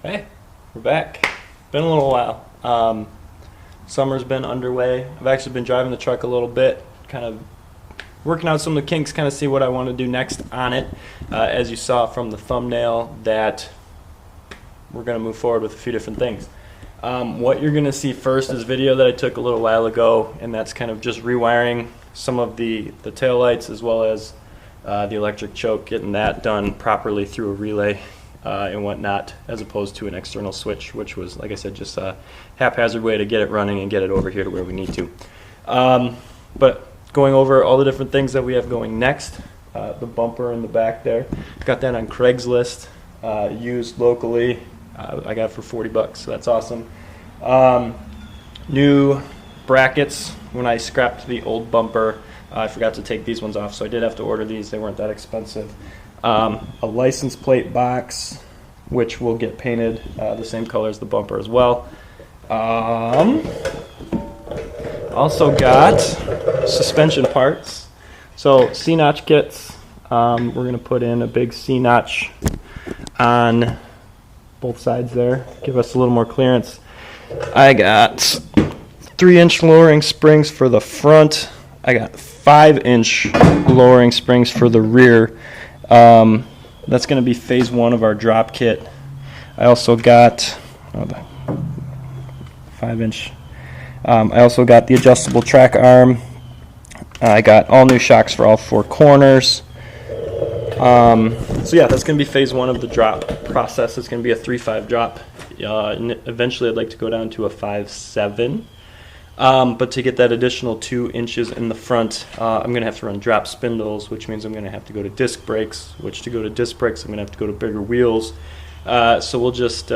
Hey, we're back. Been a little while. Summer's been underway. I've actually been driving the truck a little bit, kind of working out some of the kinks, kind of see what I want to do next on it. As you saw from the thumbnail, that we're going to move forward with a few different things. What you're going to see first is a video that I took a little while ago, and that's kind of just rewiring some of the taillights as well as the electric choke, getting that done properly through a relay and whatnot, as opposed to an external switch, which was, like I said, just a haphazard way to get it running and get it over here to where we need to. But going over all the different things that we have going next, the bumper in the back there, got that on Craigslist, used locally. I got it for 40 bucks, so that's awesome. New brackets. When I scrapped the old bumper, I forgot to take these ones off, so I did have to order these. They weren't that expensive. A license plate box, which will get painted the same color as the bumper as well. Also got suspension parts. So C-notch kits. We're going to put in a big C-notch on both sides there. Give us a little more clearance. I got 3-inch lowering springs for the front. I got 5-inch lowering springs for the rear. That's going to be phase 1 of our drop kit. I also got the 5-inch. I also got the adjustable track arm. I got all new shocks for all 4 corners. So yeah, that's going to be phase 1 of the drop process. It's going to be a 3.5 drop. And eventually I'd like to go down to a 5.7. But to get that additional 2 inches in the front, I'm going to have to run drop spindles, which means I'm going to have to go to disc brakes, which to go to disc brakes, I'm going to have to go to bigger wheels. So we'll just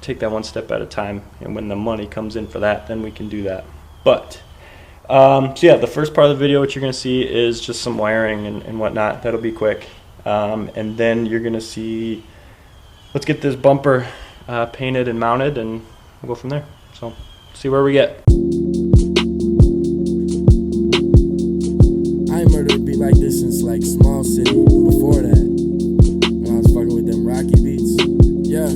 take that one step at a time, and when the money comes in for that, then we can do that. But, so yeah, the first part of the video, what you're going to see is just some wiring and whatnot. That'll be quick. And then you're going to see, let's get this bumper painted and mounted, and we'll go from there. So, see where we get. I ain't murdered a beat like this since like Small City. Before that, when I was fucking with them Rocky beats. Yeah.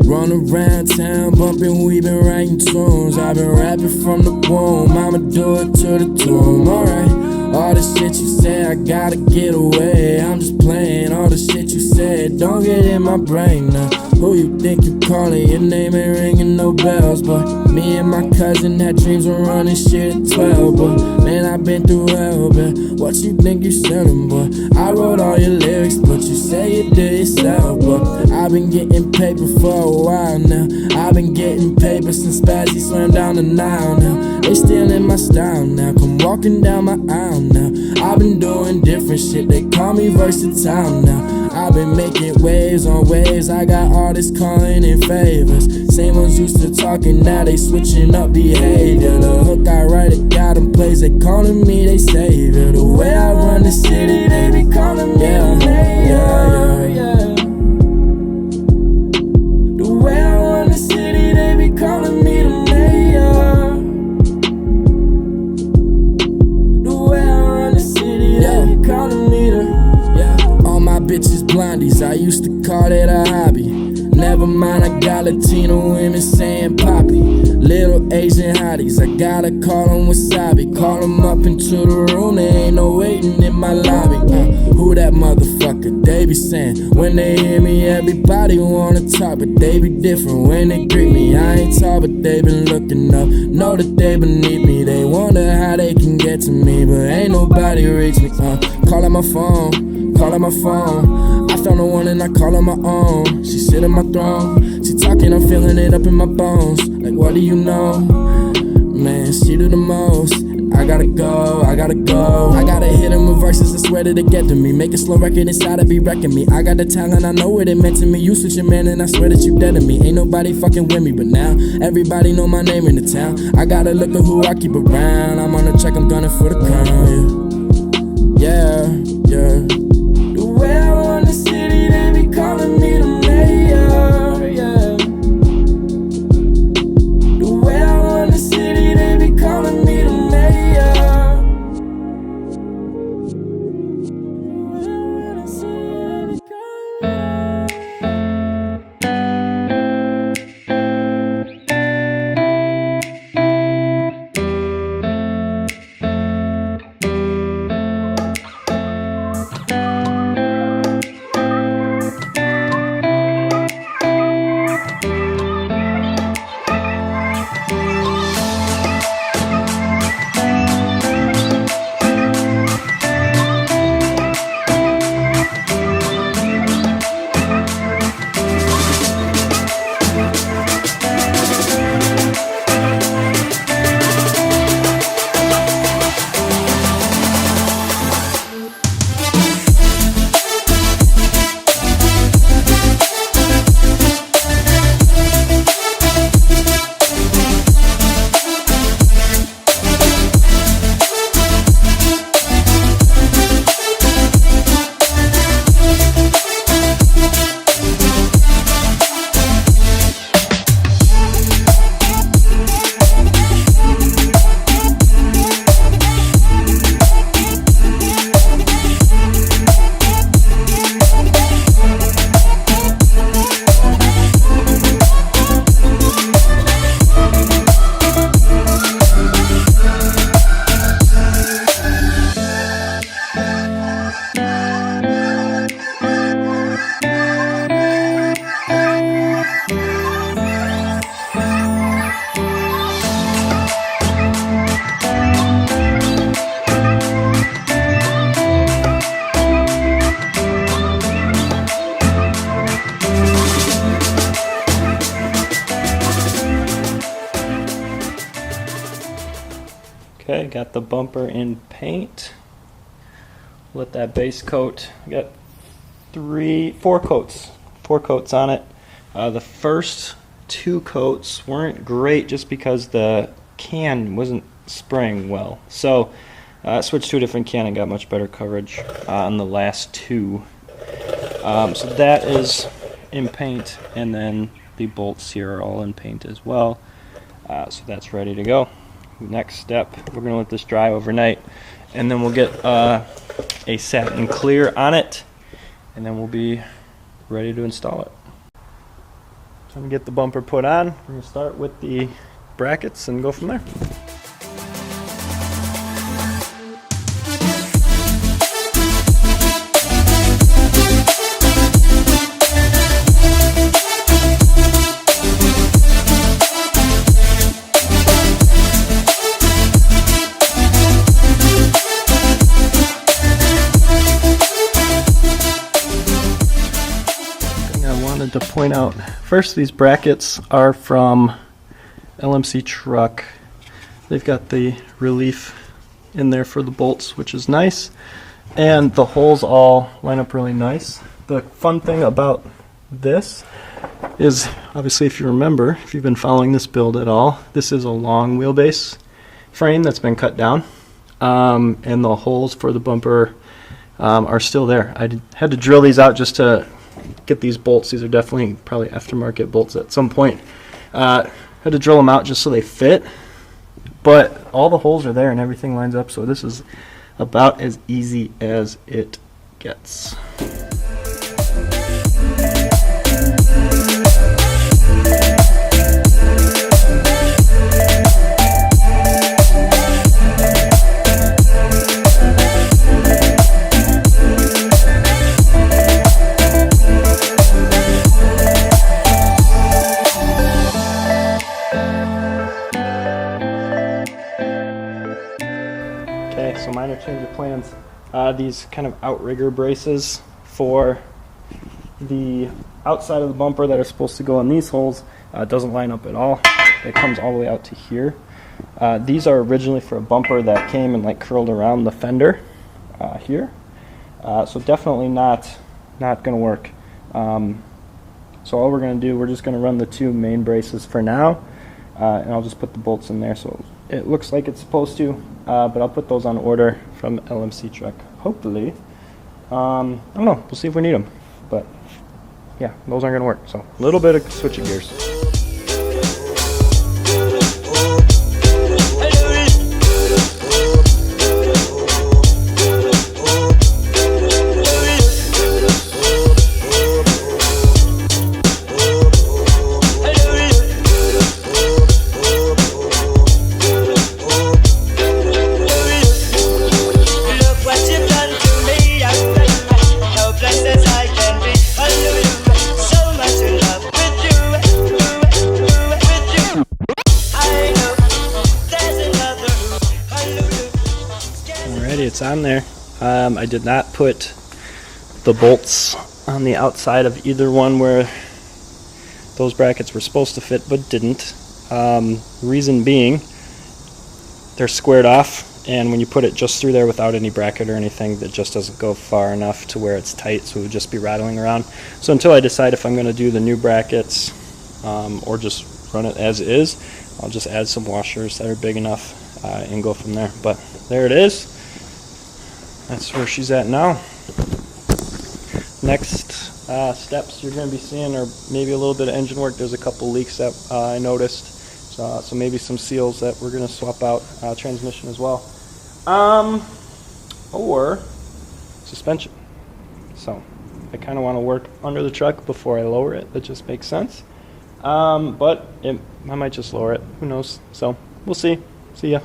Run around town, bumping, we been writing tunes. I've been rapping from the womb, I'ma do it to the tomb. Alright, all the shit you say, I gotta get away. I'm just playing all the shit you said, don't get in my brain now. Who you think you calling? Your name ain't ringing no bells, but me and my cousin had dreams of running shit at 12, but man, I been through hell, but what you think you selling, boy? I wrote all your lyrics, but you say you did yourself, but I've been getting paper for a while now. I've been getting paper since Spazzy slammed down the Nile now. They stealing my style now, come walking down my aisle now. I've been doing different shit, they call me versatile now. I've been making waves on waves, I got artists calling in favors. Same ones used to talking, now they switching up behavior. The hook I write, it got them plays, they calling me they savior. The way I run the city, they be calling me yeah. The way I run the city, they be calling me the mayor. The way I run the city, they be calling me the all my bitches blondies, I used to call that a hobby. Never mind, I got Latino women saying poppy. Little Asian hotties, I gotta call them wasabi. Call them up into the room, there ain't no waiting in my lobby. Who that motherfucker? They be saying, when they hear me, everybody wanna talk, but they be different when they greet me. I ain't tall, but they been looking up, know that they beneath me. They wonder how they can get to me, but ain't nobody reach me. Call out my phone, call out my phone. I found the one and I call her my own. She sit on my throne, she talking, I'm feeling it up in my bones. Like what do you know? Man, she do the most. I gotta go, I gotta go. I gotta hit them with verses, I swear that they get to me. Make a slow record inside, I be wrecking me. I got the talent, I know what it meant to me. You switch your man and I swear that you dead to me. Ain't nobody fucking with me, but now everybody know my name in the town. I gotta look at who I keep around. I'm on the track, I'm gunning for the crown, yeah. The way I run the city, they be calling me the mayor, yeah. The way I run the city, they be calling me the mayor. The way I run the city, they be calling me Okay, got the bumper in paint. Let that base coat. I got four coats on it. The first 2 coats weren't great just because the can wasn't spraying well. So I switched to a different can and got much better coverage on the last 2. So that is in paint, and then the bolts here are all in paint as well. So that's ready to go. Next step, we're going to let this dry overnight, and then we'll get a satin clear on it, and then we'll be ready to install it. So I'm going to get the bumper put on. We're going to start with the brackets and go from there. To point out, first, these brackets are from LMC Truck. They've got the relief in there for the bolts, which is nice, and the holes all line up really nice. The fun thing about this is, obviously, if you remember, if you've been following this build at all, this is a long wheelbase frame that's been cut down, and the holes for the bumper are still there. I had to drill these out just to get these bolts. These are definitely probably aftermarket bolts at some point. Had to drill them out just so they fit, but all the holes are there and everything lines up, so this is about as easy as it gets. So minor change of plans. These kind of outrigger braces for the outside of the bumper that are supposed to go in these holes doesn't line up at all. It comes all the way out to here. These are originally for a bumper that came and like curled around the fender here. So definitely not going to work. So all we're going to do, we're just going to run the 2 main braces for now, and I'll just put the bolts in there so it looks like it's supposed to, but I'll put those on order from LMC Truck, hopefully. I don't know, we'll see if we need them, but yeah, those aren't going to work, so a little bit of switching gears. It's on there. I did not put the bolts on the outside of either one where those brackets were supposed to fit but didn't. Reason being, they're squared off, and when you put it just through there without any bracket or anything, that just doesn't go far enough to where it's tight, so it would just be rattling around. So until I decide if I'm going to do the new brackets or just run it as is, I'll just add some washers that are big enough and go from there. But there it is. That's where she's at now. Next steps you're going to be seeing are maybe a little bit of engine work. There's a couple leaks that I noticed, so maybe some seals that we're going to swap out, transmission as well, or suspension. So I kind of want to work under the truck before I lower it. That just makes sense, but I might just lower it. Who knows? So we'll see. See ya.